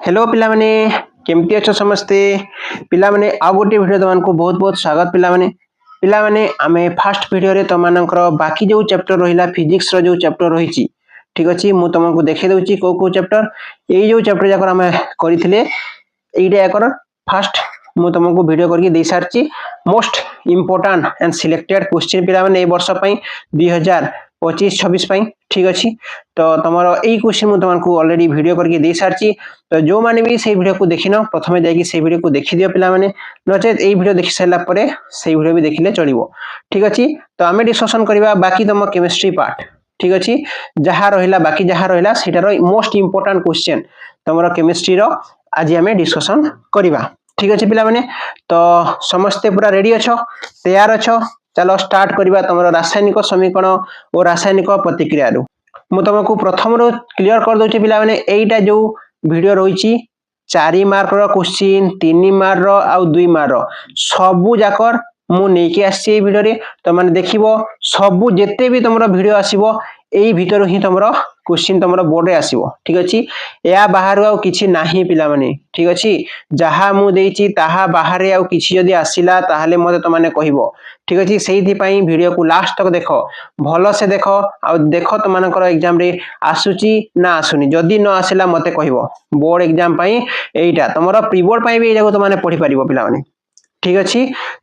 Hello पिला माने केमती अच्छो समस्ते पिला माने आ गोटे वीडियो तुमको बहुत बहुत स्वागत पिला माने आमे फर्स्ट वीडियो रे तुमनकर बाकी जो चैप्टर रहिला फिजिक्स रो जो चैप्टर रहिची ठीक अछि मु तुमको देखे दउची को चैप्टर एई जो चैप्टर जाकर आमे करिथिले एइटा याकर फर्स्ट मु तुमको वीडियो करके दे सारची most important and selected question पिला माने ए वर्ष पई 2025-26 पई ठीक अछि तो तमरो एई क्वेश्चन मु तुमको ऑलरेडी वीडियो करके दे सारची तो जो माने भी से वीडियो को देखिनो प्रथमे जाई कि से वीडियो को देखि दियो पिला माने नचेत एई वीडियो देखि सारला परे से वीडियो भी देखिले चलिबो ठीक अछि तो आमे डिस्कशन करबा बाकी तम केमिस्ट्री पार्ट ठीक अछि जहा रहिला बाकी जहा रहिला सेटार मोस्ट इंपोर्टेंट क्वेश्चन तमरो केमिस्ट्री रो आज आमे डिस्कशन करबा ठीक अछि पिला माने तो समस्त पूरा रेडी अछो तैयार अछो चलो स्टार्ट करबा तमरो रासायनिक समीकरण और रासायनिक प्रतिक्रिया रु मु तुमको प्रथम रो क्लियर कर दोची पिला माने एइटा जो वीडियो रहिची 4 मार्क रो क्वेश्चन 3 मार्क रो आ 2 मार्क रो सबु जाकर मु नेकी आसी ए वीडियो रे तो माने देखिबो सबु जेते भी तमरो वीडियो आसीबो एई भीतर ही तमरो क्वेश्चन तमरो बोर्ड रे आसीबो ठीक अछि या बाहर आ किछि नाही पिला माने ठीक अछि जहा मु देइची ताहा बाहर आ किछि जदी आसीला ताहाले मते तो माने कहिबो ठीक अछि सेहि पई वीडियो को लास्ट तक देखो भलो से देखो आ देखो तो मानकर एग्जाम रे आसुची ना आसुनी जदी न आसीला मते कहिबो बोर्ड एग्जाम पई एइटा तमरो प्री बोर्ड पई भी एजाको तो माने पढी परिबो पिला माने ठीक अछि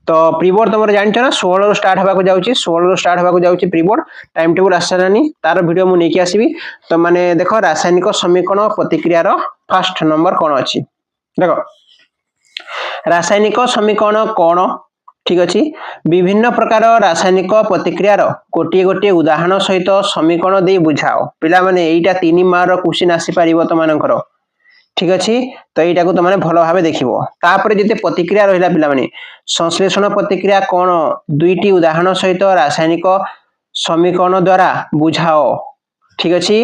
तो प्री बोर्ड तमरो जानछ ना 16 रो स्टार्ट हबा को जाउची 16 रो स्टार्ट हबा को जाउची प्री बोर्ड टाइम टेबल आसलानी तार वीडियो मु नेकी आसीबी तो माने देखो रासायनिक समीकरण प्रतिक्रिया रो फर्स्ट नंबर कोन अछि देखो रासायनिक समीकरण कोन ठीक अछि विभिन्न प्रकार रासायनिक प्रतिक्रिया रो गोटे गोटे उदाहरण सहित समीकरण दे बुझाओ पिला माने एइटा 3 मार्क रो क्वेश्चन आसी परिबो त मानकर ठीक अछि तो एइटा को त माने भलो भाबे देखिबो तापरे जते प्रतिक्रिया रहिला पिला माने संश्लेषण प्रतिक्रिया कोन दुईटी उदाहरण सहित रासायनिक समीकरण द्वारा बुझाओ ठीक अछि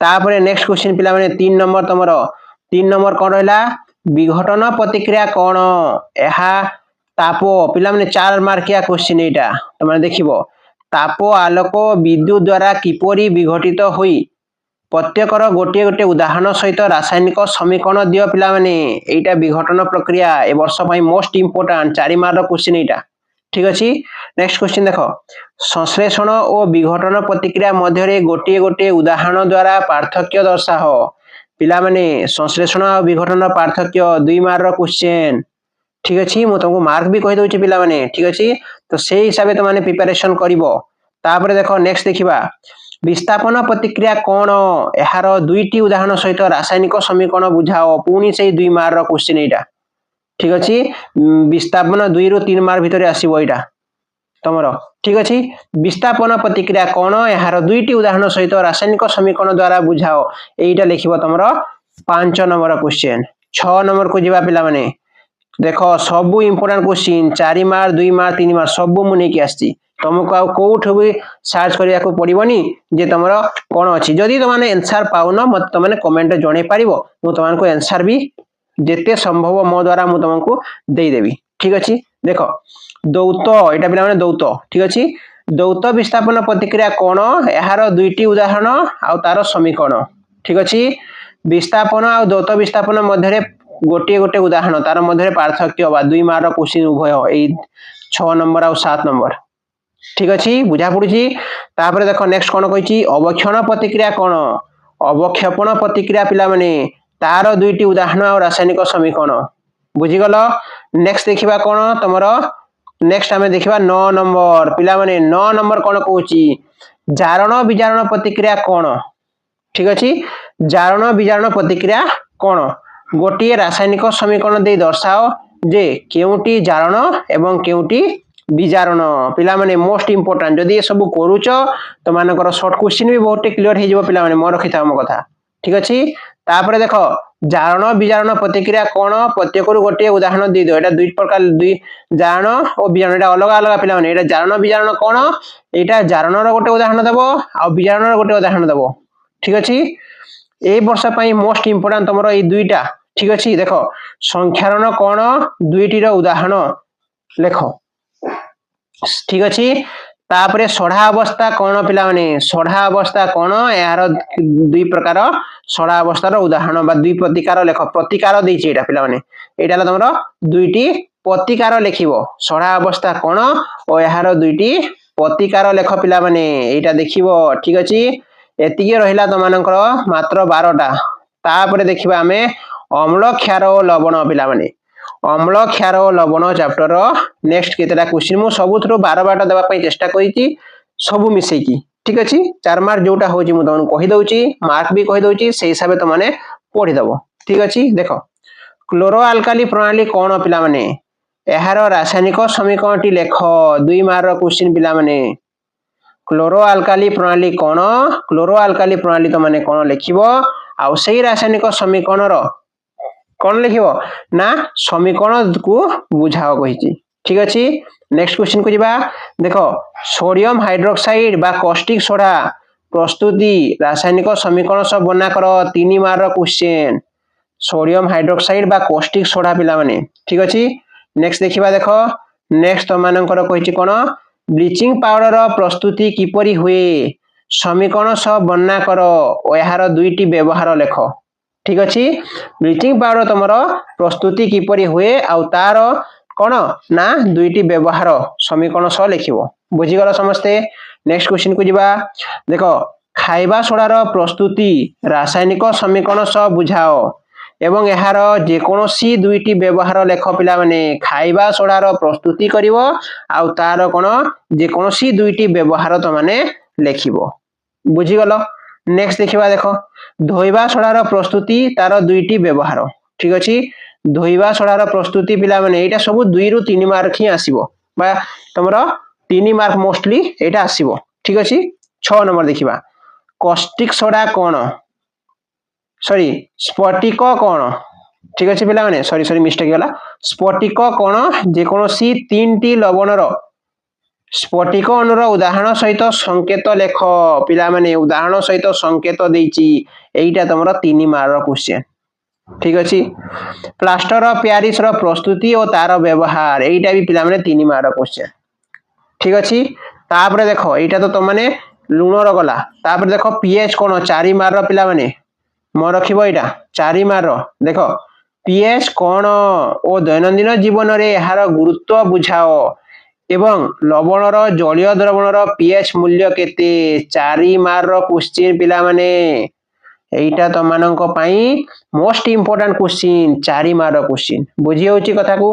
तापरे नेक्स्ट क्वेश्चन पिला माने 3 नंबर तमरो 3 नंबर कोन रहला विघटन प्रतिक्रिया कोन एहा तापो पिला माने 4 मार्किया क्वेश्चन एटा त माने देखिबो तापो आलोक विद्युत द्वारा किपरि विघटित होई प्रत्येकर गोटे गोटे उदाहरण सहित रासायनिक समीकरण दियो पिला माने एटा विघटन प्रक्रिया ए वर्ष पई मोस्ट इंपोर्टेंट 4 मार्क क्वेश्चन एटा ठीक अछि नेक्स्ट क्वेश्चन देखो संश्लेषण और विघटन प्रतिक्रिया मध्य रे गोटे गोटे उदाहरण द्वारा पार्थक्य दर्शाओ पिला माने संश्लेषण और विघटन पार्थक्य 2 मार्क क्वेश्चन ठीक अछि मु तुमको मार्क भी कहि दोछि पिला माने ठीक अछि तो सेही हिसाबे त माने प्रिपरेशन करिवो तापर देखो नेक्स्ट देखिबा विस्थापन प्रतिक्रिया कोन एहार दुईटी उदाहरण सहित रासायनिक समीकरण बुझाओ पुनी सेही 2 मार्क रो क्वेश्चन एटा ठीक अछि विस्थापन 2 रो 3 मार्क भितरे आसीबो एटा तमरो ठीक अछि विस्थापन प्रतिक्रिया कोन एहार दुईटी उदाहरण सहित रासायनिक समीकरण द्वारा बुझाओ एइटा लिखिबो तमरो 5 नंबर क्वेश्चन 6 नंबर को जिबा पिला माने देखो सबु important question 4 mark 2 mark 3 mark सबु मु नेकी आछि तुमको आ कोठ भी सर्च करिया को पड़िबोनी जे तमरो कोन अछि जदी त माने आंसर पाउनो मत त माने कमेंट जणे पारिबो मु तमनको आंसर भी जेते संभव मो द्वारा मु तमको देई देबी ठीक अछि देखो दौत एटा पिला माने दौत ठीक अछि दौत विस्थापन प्रतिक्रिया कोन एहार दुईटी उदाहरण आ तार समीकरण ठीक अछि विस्थापन आ दौत विस्थापन मध्य रे गोटे गोटे उदाहरण तार मध्य रे पार्थक्य बा 2 मार्क क्वेश्चन उभय एई 6 नंबर आ 7 नंबर ठीक अछि बुझा पडुची तापर देखो नेक्स्ट कोन कहिची अवक्षेपण प्रतिक्रिया कोन अवक्षेपण प्रतिक्रिया पिला माने तार दुईटी उदाहरण और रासायनिक समीकरण बुझी गलो नेक्स्ट देखिबा कोन तमरो नेक्स्ट हमें देखिबा 9 नंबर पिला माने 9 नंबर कोन कहूची जारण विजारण प्रतिक्रिया कोन ठीक अछि जारण विजारण प्रतिक्रिया कोन गोटे रासायनिक समीकरण दे दर्शाओ जे केउटी जारण एवं केउटी विजारण पिला माने मोस्ट इंपोर्टेंट जदी ये सब करूच तो मानकर शॉर्ट क्वेश्चन भी बहुत क्लियर हे जिवो पिला माने म रखिथा हम कथा ठीक अछि तापर देखो जारण विजारण प्रतिक्रिया कोन प्रत्येकरु गोटे उदाहरण दे दियो एटा दुई प्रकार दुई जारण और विजारण एटा अलग अलग पिला माने एटा जारण विजारण कोन एटा जारण रो गोटे उदाहरण देबो आ विजारण रो गोटे उदाहरण देबो ठीक अछि ए वर्ष पई मोस्ट इंपोर्टेंट तमरो ए दुईटा ठीक अछि देखो संख्यारण कोन दुईटी रो उदाहरण लेखो ठीक अछि तापरे सढ़ा अवस्था कौन पिला माने सढ़ा अवस्था कौन यार दुई प्रकार सढ़ा अवस्थार उदाहरण बा दुई प्रतिकार लेख प्रतिकार देछि एटा पिला माने एटा ल तमरो दुईटी प्रतिकार लेखिबो सढ़ा अवस्था कौन और यार दुईटी प्रतिकार लेख पिला माने एटा देखिबो ठीक अछि एतिके रहिला तमानकर मात्र 12टा तापरे देखिबा हमें अम्ल क्षार और लवण पिला माने अम्ल क्षार और लवण चैप्टर नेक्स्ट केतेटा क्वेश्चन मु सबुथरो 12 देबा पई चेष्टा करिछि सब मिसेकी ठीक अछि 4 मार्क जोटा होची मु तमन कहि दउची मार्क भी कहि दउची से हिसाब त माने पढि दबो ठीक अछि देखो क्लोरो अल्काली प्रणाली कोन पिला माने एहार रासायनिक समीकरणटी लेख 2 मार्क क्वेश्चन पिला माने क्लोरो अल्काली प्रणाली तो माने कोन लिखिबो आ सेही रासायनिक समीकरण रो कौन लिखिबो ना समीकरण को बुझाओ कहिछि ठीक अछि नेक्स्ट क्वेश्चन को जिबा देखो सोडियम हाइड्रोक्साइड बा कॉस्टिक सोडा प्रस्तुति रासायनिक समीकरण सब बना करो 3 मार्क क्वेश्चन सोडियम हाइड्रोक्साइड बा कॉस्टिक सोडा पिला माने ठीक अछि नेक्स्ट देखिबा देखो नेक्स्ट तो मानकर कहिछि कोन ब्लीचिंग पाउडर प्रस्तुति किपरि हुए समीकरण सब बना करो ओ यार दुईटी व्यवहार लेख ठीक अछि ब्लीचिंग पाउडर तमरो प्रस्तुति किपरि हुए आ तार कोन ना दुईटी व्यवहार समीकरण सह लिखिबो बुझी गलो समस्ते नेक्स्ट क्वेश्चन को जिबा देखो खाइबा सोडार प्रस्तुति रासायनिक समीकरण सह बुझाओ एवं यार जे कोनोसी दुईटी व्यवहार लेख पिला माने खाइबा सोडार प्रस्तुति करिवो आ तार कोन जे कोनोसी दुईटी व्यवहार त माने लिखिबो बुझी गलो नेक्स्ट देखिबा देखो धोइबा सोडार प्रस्तुति तार दुईटी व्यवहार ठीक अछि धोइबा सोडार प्रस्तुति पिला माने एटा सब 2 रु 3 मार्क ही आसीबो बा तमरो 3 मार्क मोस्टली एटा आसीबो ठीक अछि 6 नंबर देखिबा कॉस्टिक सोडा कोन सॉरी स्फटिक कोन ठीक अछि पिला माने सॉरी मिस्टेक गला स्फटिक कोन जे कोनोसी 3टी लवणर स्फटिक अणुर उदाहरण सहित संकेत लेख पिला माने उदाहरण सहित संकेत देछि एइटा तमरो 3 मार्क क्वेश्चन ठीक अछि प्लास्टर ऑफ पेरिस रो प्रस्तुति और तार व्यवहार एइटा भी पिला माने 3 मार्क क्वेश्चन ठीक अछि तापरे देखो एइटा तो माने लुण रो गला तापरे देखो पीएच कोन 4 मार्क पिला माने म रखिबो एइटा 4 मार्क देखो पीएच कोन ओ दैनंदिन जीवन रे यार गुरुत्व बुझाओ एवं लवणर जलीय द्रवणर पीएच मूल्य केते 4 मार्क क्वेश्चन पिला माने एइटा तो मानक पई most important question 4 mark question बुझी होची कथा को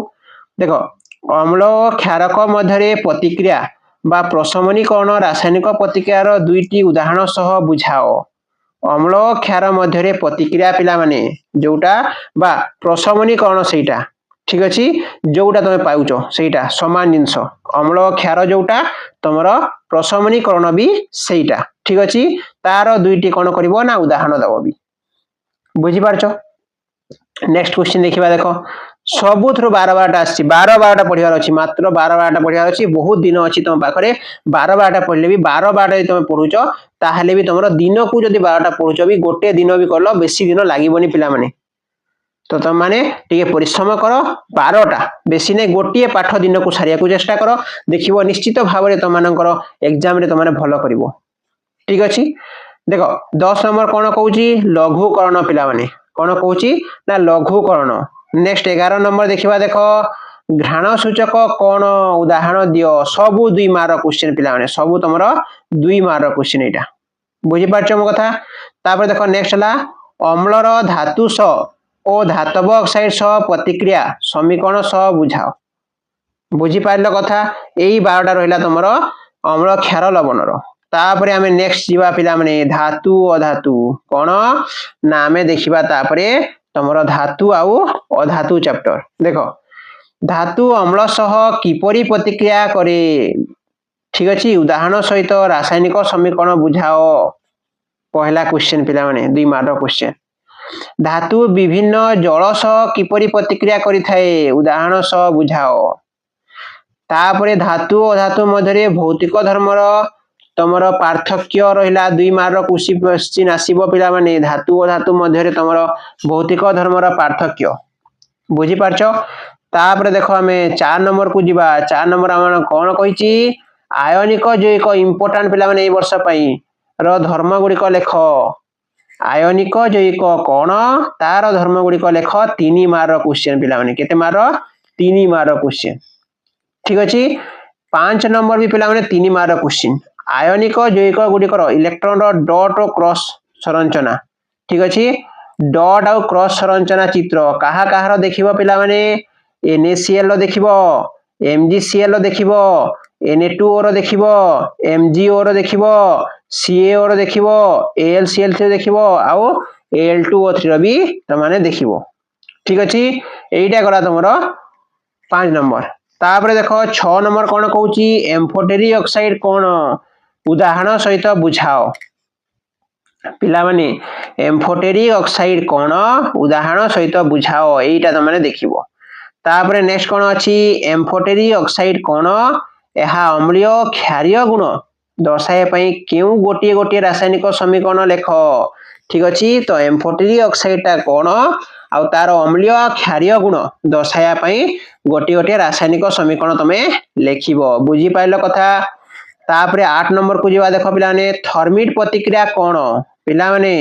देखो अम्ल क्षारक मध्यरे प्रतिक्रिया बा प्रशमनीकरण रासायनिक प्रतिक्रियार दुईटी उदाहरण सह बुझाओ अम्ल क्षार मध्यरे प्रतिक्रिया पिला माने जोटा बा प्रशमनीकरण सेटा ठीक अछि जोटा तमे पाउचो सेटा समान जिंस अम्ल क्षार जोटा तमरो प्रशमनीकरण भी सेटा ठीक अछि तार दुईटी कोन करिवो ना उदाहरण दबो भी बुझी पारछो नेक्स्ट क्वेश्चन देखिबा देखो सबुथरो 12 आछि 12 पढियार अछि मात्र 12 पढियार अछि बहुत दिन अछि तम पाखरे 12 पढले भी 12 यदि तमे पढुचो ताहले भी तमरो दिन को जदि 12 पढुचो भी गोटे दिन भी करलो बेसी दिन लागिबोनी पिला माने तो तम माने टिके परिश्रम करो 12 बेसी नै गोटिए पाठ दिन को सारिया को चेष्टा करो देखिबो निश्चित भाबरे तमानकर एग्जाम रे तमाने भलो करिवो ठीक अछि देखो 10 नंबर कोन कहूची लघुकरण पिला माने कोन कहूची ना लघुकरण नेक्स्ट 11 नंबर देखिबा देखो घ्राण सूचक कोन उदाहरण दियो सब 2 मार्क क्वेश्चन पिला माने सब तमरो 2 मार्क क्वेश्चन एटा बुझी पाछो म कथा तापर देखो नेक्स्ट हला अम्लर धातु स ओ धातव ऑक्साइड स प्रतिक्रिया समीकरण स बुझाओ बुझी पाइलो कथा एई 12टा रहिला तमरो अम्ल क्षार लवणर तापरे हमें नेक्स्ट जीवा पिला माने धातु अधातु कोन ना हमें देखिबा तापरे तमरो धातु आउ अधातु चैप्टर देखो धातु अम्ल सह किपरि प्रतिक्रिया करे ठीक अछि उदाहरण सहित रासायनिक समीकरण बुझाओ पहला क्वेश्चन पिला माने 2 मार्क क्वेश्चन धातु विभिन्न जल सह किपरि प्रतिक्रिया करि थाए उदाहरण सह बुझाओ तापरे धातु अधातु मध्यरे भौतिक धर्मर तमरो पार्थक्य रहिला 2 मार्क क्वेश्चन आसीबो पिला माने धातु अधातु मध्यरे तमरो भौतिक धर्मर पार्थक्य बुझी पारछो तापरे देखो हमें 4 नंबर को जिबा 4 नंबर हमन कोन कहिची आयनिक जैविक इंपोर्टाट पिला माने ए वर्ष पई रो धर्म गुड़िक लेख आयनिक जैविक कौन तार धर्म गुड़िक लेख 3 मार्क क्वेश्चन पिला माने केते मार्क 3 मार्क क्वेश्चन ठीक अछि 5 नंबर भी पिला माने 3 मार्क क्वेश्चन आयनिक जैविक गुड़िकर इलेक्ट्रॉन रो डॉट और क्रॉस संरचना ठीक अछि डॉट और क्रॉस संरचना चित्र कहा कहार देखिबो पिला माने NaCl रो देखिबो MgCl रो देखिबो Na2O रो देखिबो MgO रो देखिबो CaO रो देखिबो AlCl3 देखिबो आउ Al2O3 रो भी तमाने देखिबो ठीक अछि एइटा गला तमरो 5 नंबर तापर देखो 6 नंबर कोन कहूची एम्फोटेरिक ऑक्साइड कोन उदाहरण सहित बुझाओ पिला माने एम्फोटेरिक ऑक्साइड कोन उदाहरण सहित बुझाओ एइटा तमाने देखिबो तापर नेक्स्ट कोन अछि एम्फोटेरिक ऑक्साइड कोन एहा अम्लीय क्षारीय गुण दर्शाए पई केउ गोटी गोटी रासायनिक समीकरण लेख ठीक अछि तो एम्फोटेरिक ऑक्साइड ता कोन आउ तार अम्लीय क्षारीय गुण दर्शाया पई गोटी गोटी रासायनिक समीकरण तमे लेखिबो बुझी पाइलो कथा तापर 8 नंबर को जीवा देखो पिला माने थर्मिट प्रतिक्रिया कोन पिला माने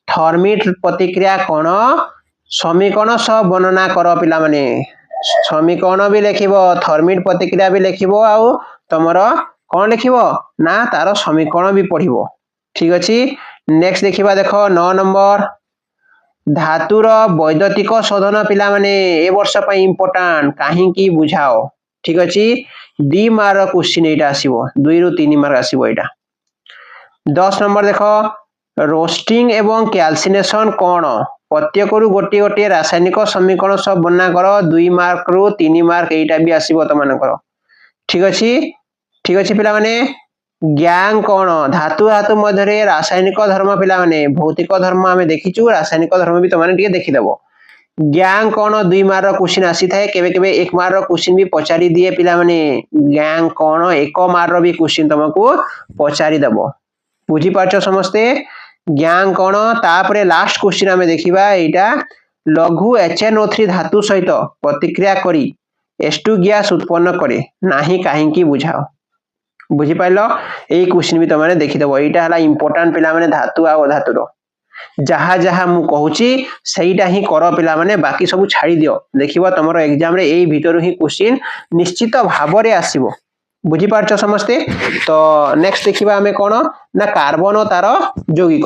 थर्मिट प्रतिक्रिया कोन समीकरण सब वर्णना करो पिला माने समीकरण भी लेखिबो थर्मिट प्रतिक्रिया भी लेखिबो आउ तमरो कोन लेखिबो ना तार समीकरण भी पढिबो ठीक अछि नेक्स्ट देखिबा देखो 9 नंबर धातुर वैद्युतिक शोधन पिला माने ए वर्ष पई इंपोर्टेंट काहे की बुझाओ ठीक अछि 2 मार्क क्वेश्चन एटा आसीबो 2 रु 3 मार्क आसीबो एटा 10 नंबर देखो रोस्टिंग एवं कैल्सिनेशन कोन प्रत्येक रु गोटी गोटी रासायनिक समीकरण सब बना करो 2 मार्क रु 3 मार्क एटा भी आसीबो तमन करो ठीक अछि पिला माने ज्ञान कोन धातु धातु मध्यरे रासायनिक धर्म पिला माने भौतिक धर्म हमें देखिचु रासायनिक धर्म भी तमने टिके देखि देबो ज्ञान कोन 2 मार्क क्वेश्चन आसी थाए केबे केबे 1 मार्क क्वेश्चन भी पचारी दिए पिला माने ज्ञान कोन 1 मार्क भी क्वेश्चन तुमको पचारी देबो बुझी पाछो समस्ते ज्ञान कोन तापरे लास्ट क्वेश्चन हमें देखिबा एटा लघु HNO3 धातु सहित प्रतिक्रिया करी H2 गैस उत्पन्न करे नाही काहे की बुझाओ बुझी पाइलो एई क्वेश्चन भी तमाने देखि देबो एटा हला इंपोर्टेंट पिला माने धातु आ धातुरो जहा जहा मु कहूची सेइटा ही करो पिला माने बाकी सब छाड़ी दियो देखिबो तमरो एग्जाम रे एई भीतर ही क्वेश्चन निश्चित भाबरे आसीबो बुझी पारछ समस्ते तो नेक्स्ट देखिबा हमें कोन ना कार्बन और तार यौगिक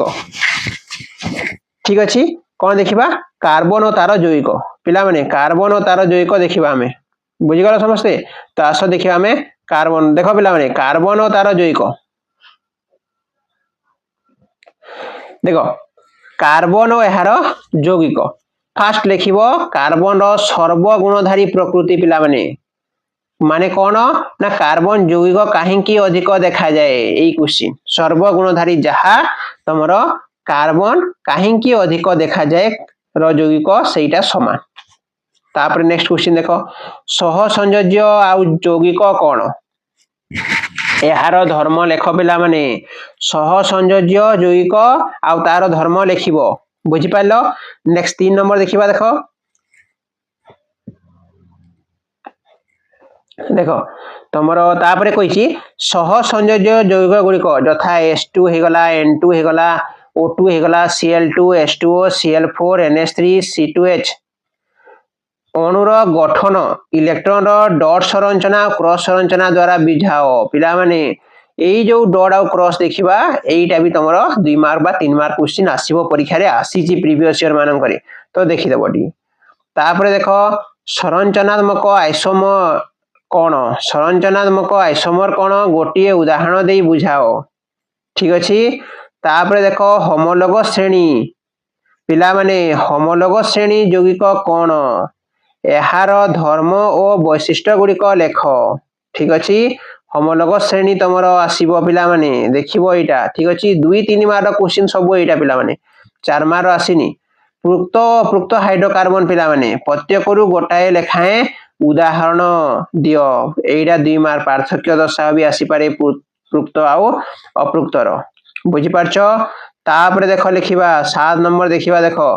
ठीक अछि कोन देखिबा कार्बन और तार यौगिक पिला माने कार्बन और तार यौगिक देखिबा हमें बुझी गलो समस्ते तो आसो देखिबा हमें कार्बन देखो पिला माने कार्बन और तार यौगिक देखो कार्बन और एहार यौगिक फास्ट लिखिबो कार्बन रो सर्वगुणधारी प्रकृति पिला माने कोन ना कार्बन यौगिक काहे की अधिक देखा जाए एई क्वेश्चन सर्वगुणधारी जहा तमरो कार्बन काहे की अधिक देखा जाए रो यौगिक सेटा समान तापर नेक्स्ट क्वेश्चन देखो सह संयोज्य आ यौगिक कोन एहार धर्म लेख पिला माने सह संयोज्य यौगिक आ तार धर्म लेखिबो बुझी पाइलो नेक्स्ट 3 नंबर देखिबा देखो देखो तमरो तापरे कहिची सह संयोज्य यौगिक गुड़िक यथा H2 हे गला N2 हे गला O2 हे गला Cl2 H2O Cl4 NH3 C2H अणुर गठन इलेक्ट्रॉन रो डॉट संरचना क्रॉस संरचना द्वारा बुझाओ पिला माने एई जो डॉट आ क्रॉस देखिबा एईटा भी तमरो 2 मार्क बा 3 मार्क क्वेश्चन आसीबो परीक्षा रे आसीची प्रीवियस ईयर मानन करे तो देखि देबोटी तापरे देखो संरचनात्मक आइसोमर कोन संरचनात्मक आइसोमर कोन गोटिए उदाहरण देई बुझाओ ठीक अछि तापरे देखो होमोलोग श्रेणी पिला माने होमोलोग श्रेणी यौगिक कोन एहार धर्म और वैशिष्ट्य गुड़िक लेख ठीक अछि होमोलोग श्रेणी तमरो आसीबो पिला माने देखिबो एटा ठीक अछि 2 3 मार्क क्वेश्चन सब एटा पिला माने 4 मार्क आसीनी प्रुक्त हाइड्रोकार्बन पिला माने प्रत्येक रु गोटाए लेखाए उदाहरण दियो एइडा 2 मार्क पार्थक्य दर्शा भी आसी पारे प्रुक्त आ अप्रुक्तर बुझी पारछो तापरे देखो लिखिबा 7 नंबर देखिबा देखो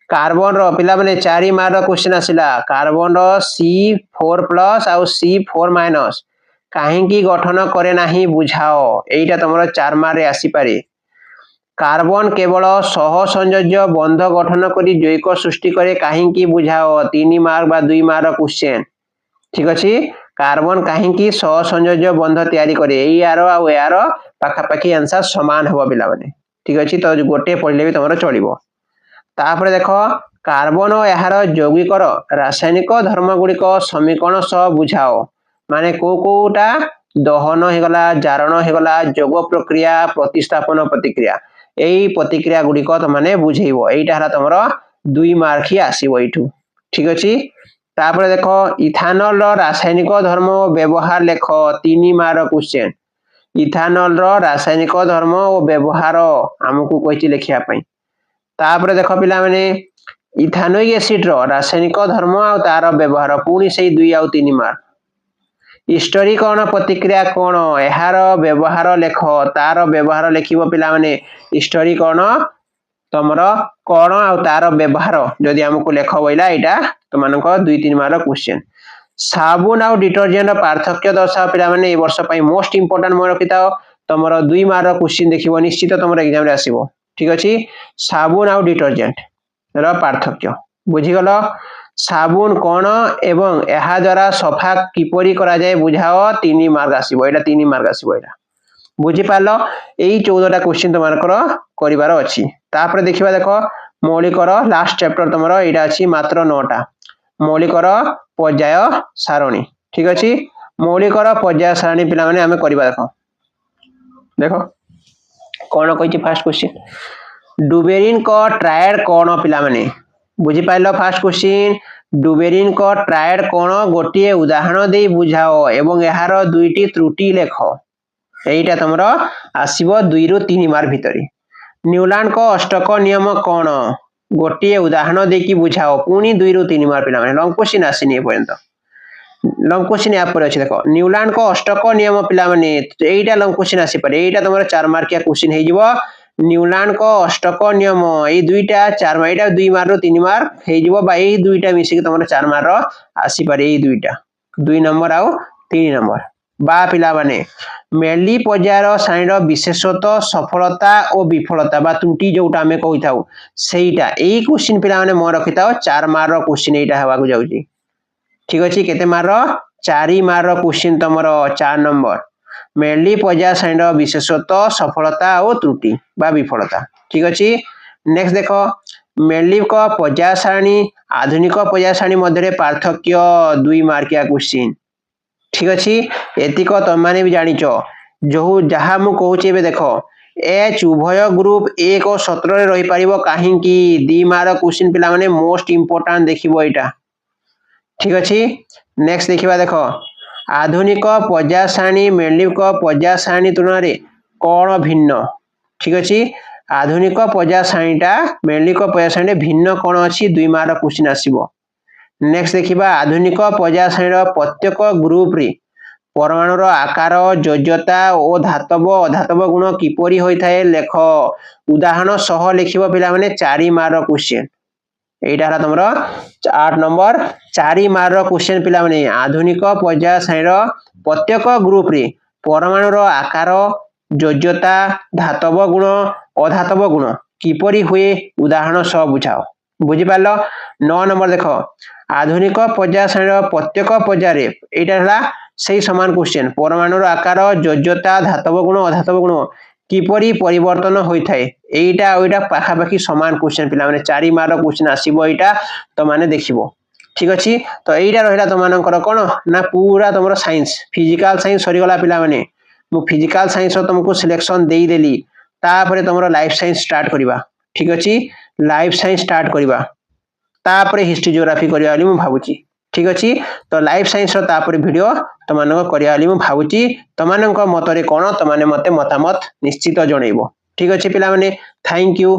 कार्बन रो पिला माने 4 मार्क क्वेश्चन आसिला कार्बन रो C4+ आ C4- କାହିଁକି ଗଠନ କରେ ନାହିଁ ବୁଝାଅ। ଏଇଟା ତମର 4 ମାର୍କରେ ଆସିପାରେ। कार्बन केवल सहसंयोज्य बंध गठन करी जैविक सृष्टि करे काहींकी बुझाओ 3 मार्क बा 2 मार्क क्वेश्चन। ठीक अछि कार्बन काहींकी सहसंयोज्य बंध तैयारी करे एई यारो आ यारो पाखापाखी आंसर समान हो पिला माने। ठीक अछि तो गोटे पढले भी तमरो चलिबो। तापर देखो कार्बन और यार यौगिक रासायनिक धर्म गुड़िक समीकरण सह बुझाओ माने कोटा दहन हो गला जारण हो गला जोग प्रक्रिया प्रतिस्थापन प्रतिक्रिया एई प्रतिक्रिया गुड़िक तमाने बुझेइबो। एइटा हला तमरो 2 मार्क ही आसीबो एठू। ठीक अछि तापर देखो इथानल रो रासायनिक धर्म व्यवहार लेख 3 मार्क क्वेश्चन। इथानल रो रासायनिक धर्म और व्यवहार हमकु कहिछि लेखिया पई। तापर देखो पिला माने इथानोइक एसिड रो रासायनिक धर्म और तार व्यवहार पुनी सेई 2 और 3 मार्क। हिस्टोरीकरण प्रतिक्रिया कोन एहार व्यवहार लेख तार व्यवहार लेखिबो पिला माने हिस्टोरीकरण तमरो कोन आ तार व्यवहार जदि हमकु लेख बोइला एटा तमानको 2-3 मार्क क्वेश्चन। साबुन और डिटर्जेंट पार्थक्य दर्शाओ पिला माने ए वर्ष पई मोस्ट इंपोर्टेंट मन रखिताओ तमरो 2 मार्क क्वेश्चन देखिबो निश्चित तमरो एग्जाम रे आसीबो। ठीक अछि साबुन और डिटर्जेंट रो पार्थक्य बुझी गलो। साबुन कोन एवं एहा द्वारा सफा किपरि करा जाय बुझाओ 3 मार्क आसीबो। एटा 3 मार्क आसीबो एटा बुझी पालो। एई 14टा क्वेश्चन तमानकर करिवार अछि। तापर देखिबा देखो मौलिकर लास्ट चैप्टर तमरो एटा अछि मात्र 9टा मौलिकर पर्याय सारणी। ठीक अछि मौलिकर पर्याय सारणी पिला माने हमें करिबा देखो देखो कोन कहिछि फर्स्ट क्वेश्चन डुबेरिन को ट्रायड कोन पिला माने बुझी पाइलो। फर्स्ट क्वेश्चन डुबेरिन को ट्रायड कोन गोटिए उदाहरण दे बुझाओ एवं एहार 2टी त्रुटि लेखो। एइटा तमरो आसीबो 2 रु 3 मार्क भितरी। न्यूलैंड को अष्टक नियम कोन गोटिए उदाहरण दे कि बुझाओ पुनी 2 रु 3 मार्क पिला माने लॉन्ग क्वेश्चन आसीनी ए पर्यंत। लॉन्ग क्वेश्चन या पर अछि देखो न्यूलैंड को अष्टक नियम पिला माने एइटा लॉन्ग क्वेश्चन आसी पारे। एइटा तमरो 4 मार्क या क्वेश्चन हे जिवो न्यूलैंड को अष्टक नियम ए दुईटा 4 मार्क एटा 2 मार्क रु 3 मार्क हे जिवो बा ए दुईटा मिसी के तमरो 4 मार्क आसी पारे। ए दुईटा 2 नंबर आ 3 नंबर बा पिला माने मेली पर्यायर साइड विशेषतः सफलता और विफलता बा त्रुटि जोटा हमें कहिताउ सेइटा एई क्वेश्चन पिला माने मन रखिताउ 4 मार्क क्वेश्चन एइटा हेबा को जाउची। ठीक अछि केते मार्क 4 मार्क क्वेश्चन तमरो 4 नंबर मेली पर्यायर साइड विशेषतः सफलता और त्रुटि बा विफलता। ठीक अछि नेक्स्ट देखो मेली को पर्याय सारणी आधुनिक पर्याय सारणी मध्य पार्थक्य 2 मार्क या क्वेश्चन। ठीक अछि एतिक तमाने भी जानिचो जो जहा मु कहूची बे देखो एच उभय ग्रुप 1 और 17 रे रही परिबो काहींकी 2 मार्क क्वेश्चन पिला माने मोस्ट इंपोर्टेंट देखिबो एटा। ठीक अछि नेक्स्ट देखिबा देखो आधुनिक पर्याय सारणी मेलिक पर्याय सारणी तुलना रे कोन भिन्न। ठीक अछि आधुनिक पर्याय सारणीटा मेलिक पर्याय सारणी भिन्न कोन अछि 2 मार्क क्वेश्चन आसीबो। नेक्स्ट देखिबा आधुनिक पर्याय सारणीर प्रत्येक ग्रुप रे परमाणु रो आकार योज्यता और धातव अधातव गुण किपरि होई थाए लेख उदाहरण सह लिखिबो पिला माने 4 मार्क क्वेश्चन। एइटा हला तमरो 8 नंबर 4 मार्क क्वेश्चन पिला माने आधुनिक पर्याय सारणीर प्रत्येक ग्रुप रे परमाणु रो आकार योज्यता धातव गुण अधातव गुण किपरि हुए उदाहरण सह बुझाओ। बुझी पालो। 9 नंबर देखो आधुनिक पर्याय सारणीर प्रत्येक पर्याय रे एइटा हला सेही समान क्वेश्चन परमाणु रो आकार योज्यता धातव गुण अधातव गुण किपरि परिवर्तन होई थाए एइटा ओइटा पाखापाखी समान क्वेश्चन पिला माने 4 मार्क क्वेश्चन आसीबो एइटा तो माने देखिबो। ठीक अछि तो एइटा रहिला तमानकर कोन ना पूरा तमरो साइंस फिजिकल साइंस सरी गला पिला माने मु फिजिकल साइंस रो तुमको सिलेक्शन देई देली तापरे तमरो लाइफ साइंस स्टार्ट करिबा। ठीक अछि लाइफ साइंस स्टार्ट करिबा तापरे हिस्ट्री ज्योग्राफी करिया वाली मु भाबुची। ठीक अछि तो लाइफ साइंस रो तापरे वीडियो तमानक करिया वाली मु भाबुची तमानक मतरे कोन तमाने मते मतामत निश्चित जणैबो। ठीक अछि पिला माने थैंक यू।